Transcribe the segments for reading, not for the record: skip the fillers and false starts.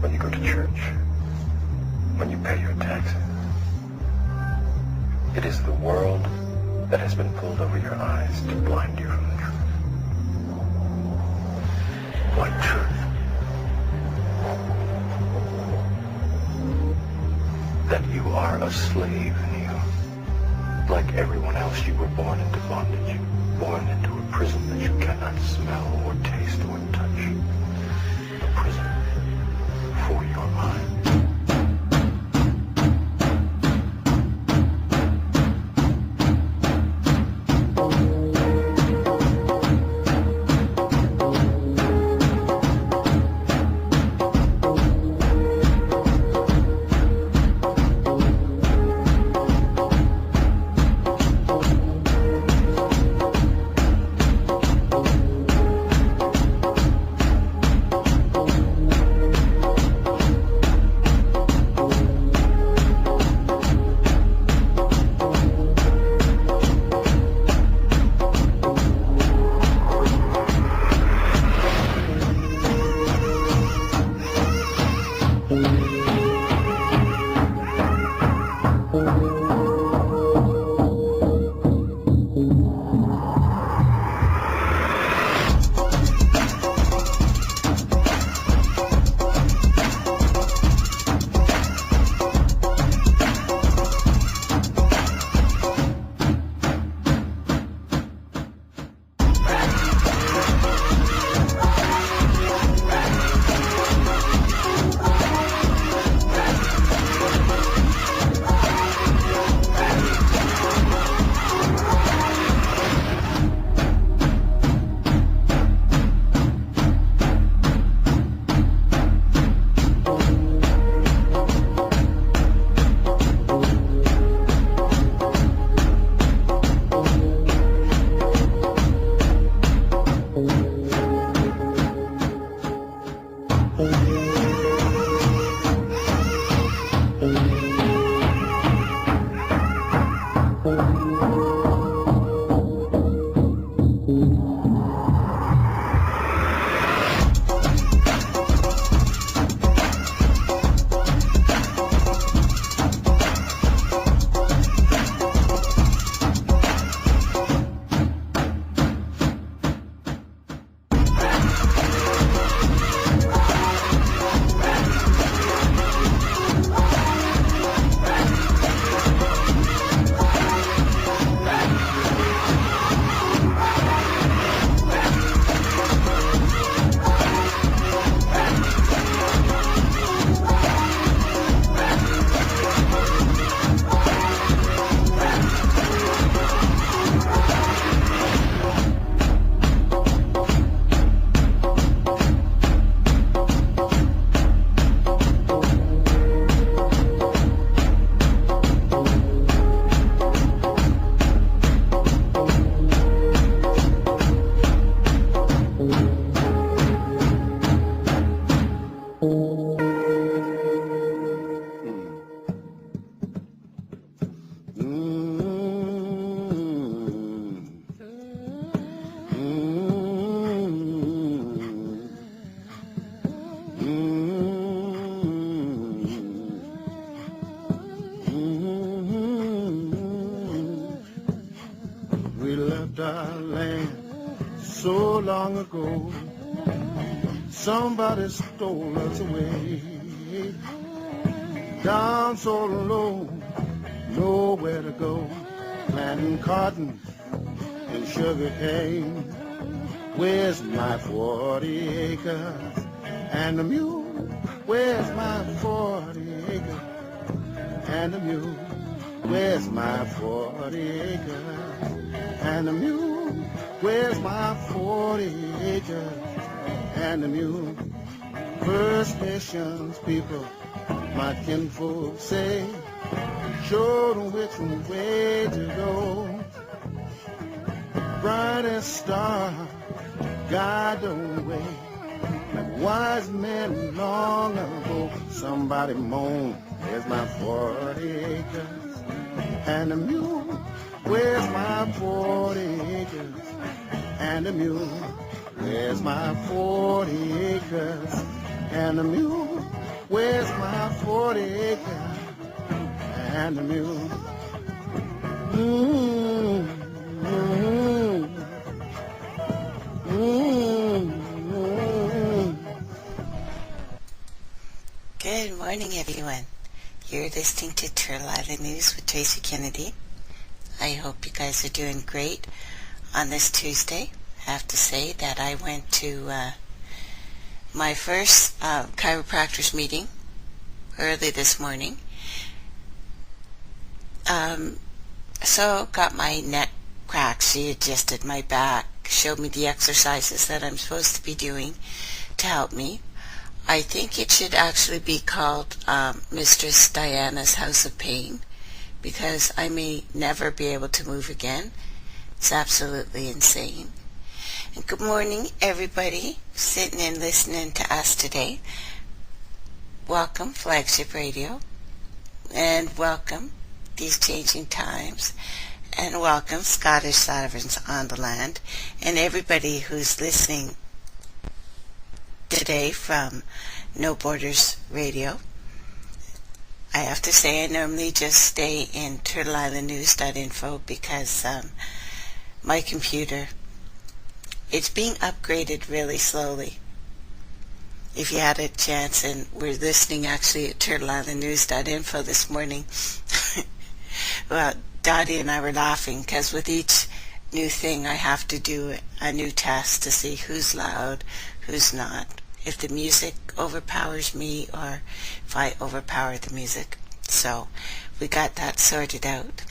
when you go to church, when you pay your taxes. It is the world that has been pulled over your eyes to blind you from the truth. What truth? That you are a slave in you. Like everyone else, you were born into bondage, born into a prison that you cannot smell or taste or touch. A prison for your mind. We left our land so long ago. Somebody stole us away. Down so low, nowhere to go. Planting cotton and sugar cane. Where's my 40 acres and the mule? Where's my 40 acres and the mule? Where's my 40 acres and the mule? Where's my 40 acres and the mule? First Nations people, my kinfolk say, show them which way to go. Brightest star, guide the way. Like wise men long ago, somebody moaned, there's my 40 acres and the mule. Where's my 40 acres and the mule? Where's my 40 acres and the mule? Where's my 40 acres and the mule? Mm, mm, mm, mm. Good morning, everyone. You're listening to Turtle Island News with Tracy Kennedy. I hope you guys are doing great on this Tuesday. I have to say that I went to my first chiropractor's meeting early this morning. So got my neck cracked. She adjusted my back, showed me the exercises that I'm supposed to be doing to help me. I think it should actually be called Mistress Diana's House of Pain, because I may never be able to move again. It's absolutely insane. And good morning, everybody sitting and listening to us today. Welcome, Flagship Radio, and welcome These Changing Times, and welcome Scottish Sovereigns on the Land, and everybody who's listening today from No Borders Radio. I have to say I normally just stay in turtleislandnews.info because my computer, it's being upgraded really slowly. If you had a chance and were listening actually at turtleislandnews.info this morning, well, Dottie and I were laughing because with each new thing I have to do a new test to see who's loud, who's not, if the music overpowers me or if I overpower the music. So we got that sorted out,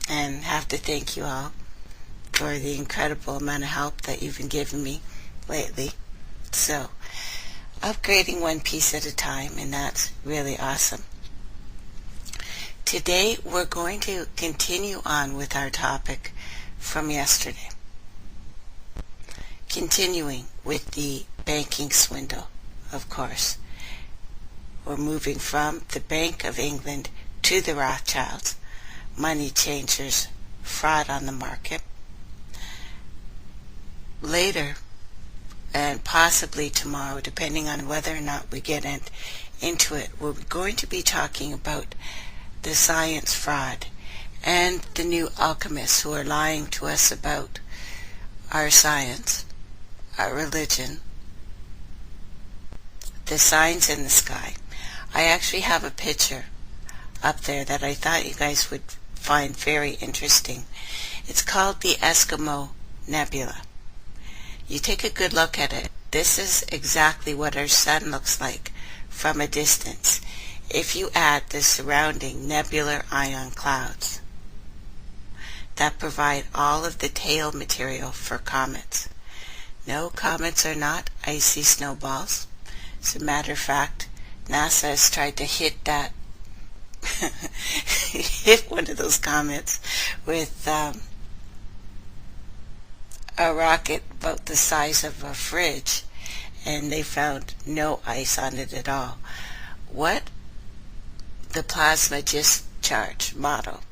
and have to thank you all for the incredible amount of help that you've been giving me lately. So upgrading one piece at a time, and that's really awesome. Today we're going to continue on with our topic from yesterday. Continuing with the banking swindle, of course. We're moving from the Bank of England to the Rothschilds, money changers, fraud on the market. Later, and possibly tomorrow, depending on whether or not we get into it, we're going to be talking about the science fraud and the new alchemists who are lying to us about our science, our religion, the signs in the sky. I actually have a picture up there that I thought you guys would find very interesting. It's called the Eskimo Nebula. You take a good look at it. This is exactly what our sun looks like from a distance if you add the surrounding nebular ion clouds that provide all of the tail material for comets. No, comets are not icy snowballs. As a matter of fact, NASA has tried to hit one of those comets with a rocket about the size of a fridge, and they found no ice on it at all. What the plasma discharge model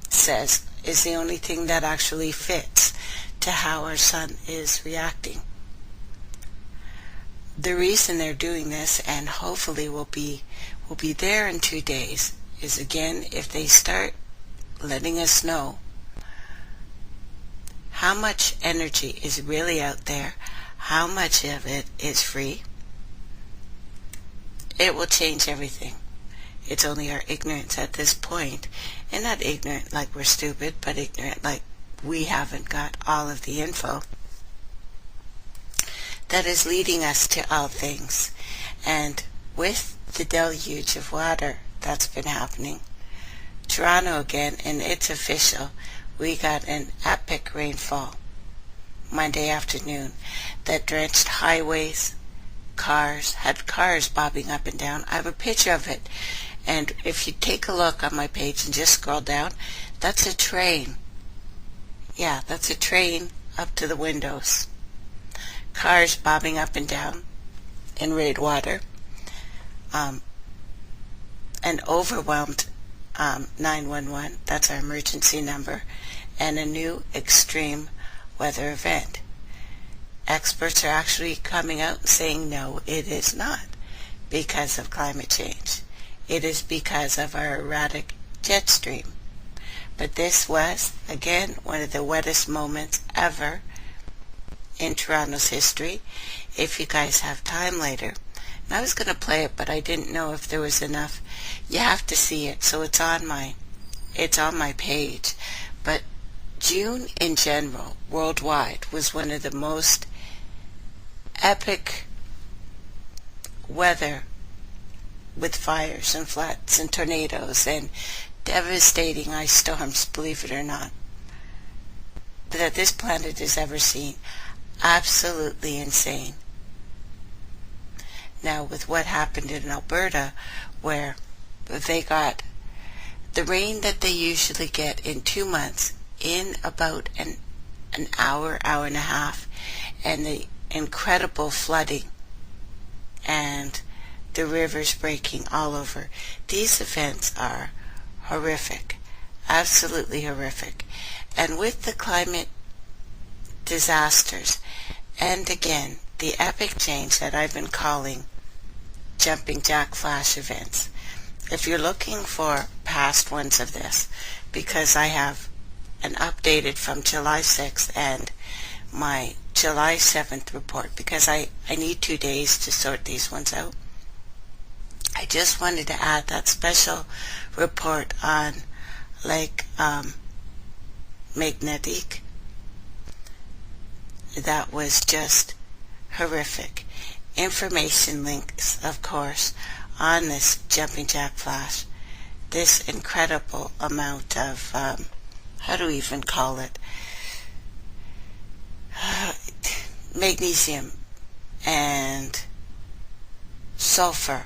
says is the only thing that actually fits to how our sun is reacting. The reason they're doing this, and hopefully will be there in 2 days, is again if they start letting us know how much energy is really out there, how much of it is free, it will change everything. It's only our ignorance at this point, and not ignorant like we're stupid, but ignorant like we haven't got all of the info, that is leading us to all things. And with the deluge of water that's been happening, Toronto again, and it's official, we got an epic rainfall Monday afternoon that drenched highways, had cars bobbing up and down. I have a picture of it, and if you take a look on my page and just scroll down, that's a train. Yeah, that's a train up to the windows. Cars bobbing up and down in red water. An overwhelmed 911, that's our emergency number, and a new extreme weather event. Experts are actually coming out and saying no, it is not. because of climate change. It is because of our erratic jet stream. But this was, again, one of the wettest moments ever in Toronto's history. If you guys have time later. And I was going to play it, but I didn't know if there was enough. You have to see it, so it's on my page. But June in general, worldwide, was one of the most epic weather with fires and floods and tornadoes and devastating ice storms, believe it or not, that this planet has ever seen. Absolutely insane. Now, with what happened in Alberta, where they got the rain that they usually get in 2 months in about an hour, hour and a half, and the incredible flooding and the rivers breaking all over. These events are horrific, absolutely horrific. And with the climate disasters, and again, the epic change that I've been calling jumping jack flash events. If you're looking for past ones of this, because I have an updated from July 6th and my July 7th report, because I need 2 days to sort these ones out. I just wanted to add that special report on Lake Magnetic. That was just horrific. Information links, of course, on this jumping jack flash. This incredible amount of, how do we even call it? Magnesium and sulfur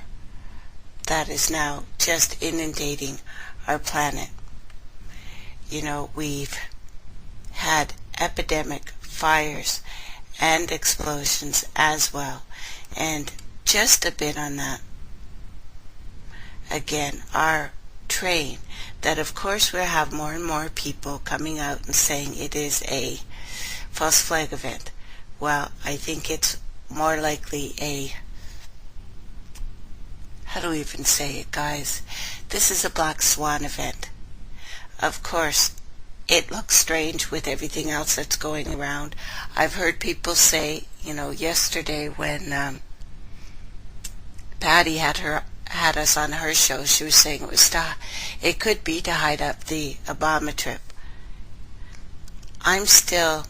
that is now just inundating our planet. You know, we've had epidemic fires and explosions as well. And just a bit on that. Again, our train, that of course we'll have more and more people coming out and saying it is a false flag event. Well, I think it's more likely a, how do we even say it, guys? This is a black swan event. Of course, it looks strange with everything else that's going around. I've heard people say, you know, yesterday when Patty had us on her show, she was saying it could be to hide up the Obama trip. I'm still,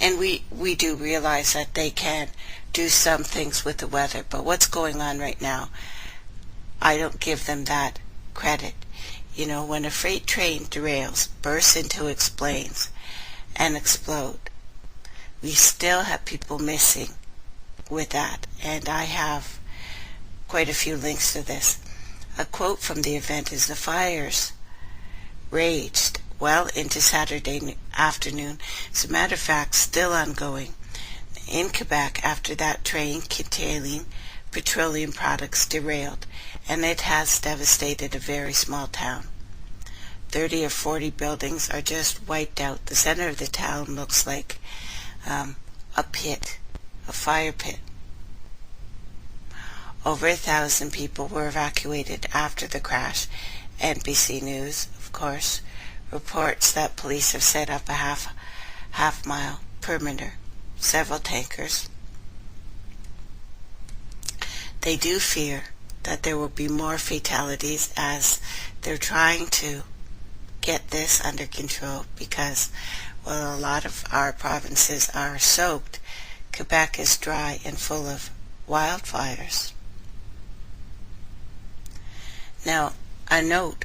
and we do realize that they can do some things with the weather, but what's going on right now, I don't give them that credit. You know, when a freight train derails, bursts into explains, and explode, we still have people missing with that, and I have quite a few links to this. A quote from the event is, "The fires raged well into Saturday afternoon. As a matter of fact, still ongoing in Quebec after that train containing petroleum products derailed, and it has devastated a very small town. 30 or 40 buildings are just wiped out. The center of the town looks like a pit, a fire pit. Over 1,000 people were evacuated after the crash. NBC News, of course, reports that police have set up a half-mile perimeter, several tankers. They do fear that there will be more fatalities as they're trying to get this under control because, well, a lot of our provinces are soaked. Quebec is dry and full of wildfires. Now, a note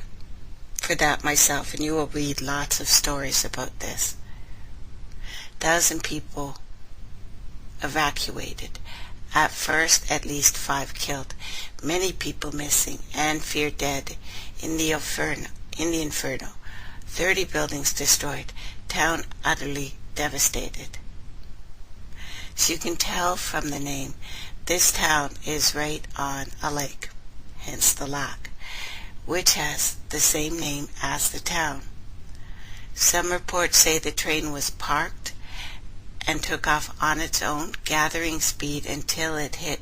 for that myself, and you will read lots of stories about this. 1,000 people evacuated. At first, at least 5 killed, many people missing and feared dead in the inferno. 30 buildings destroyed, town utterly devastated. So you can tell from the name, this town is right on a lake, hence the lac, which has the same name as the town. Some reports say the train was parked and took off on its own, gathering speed until it hit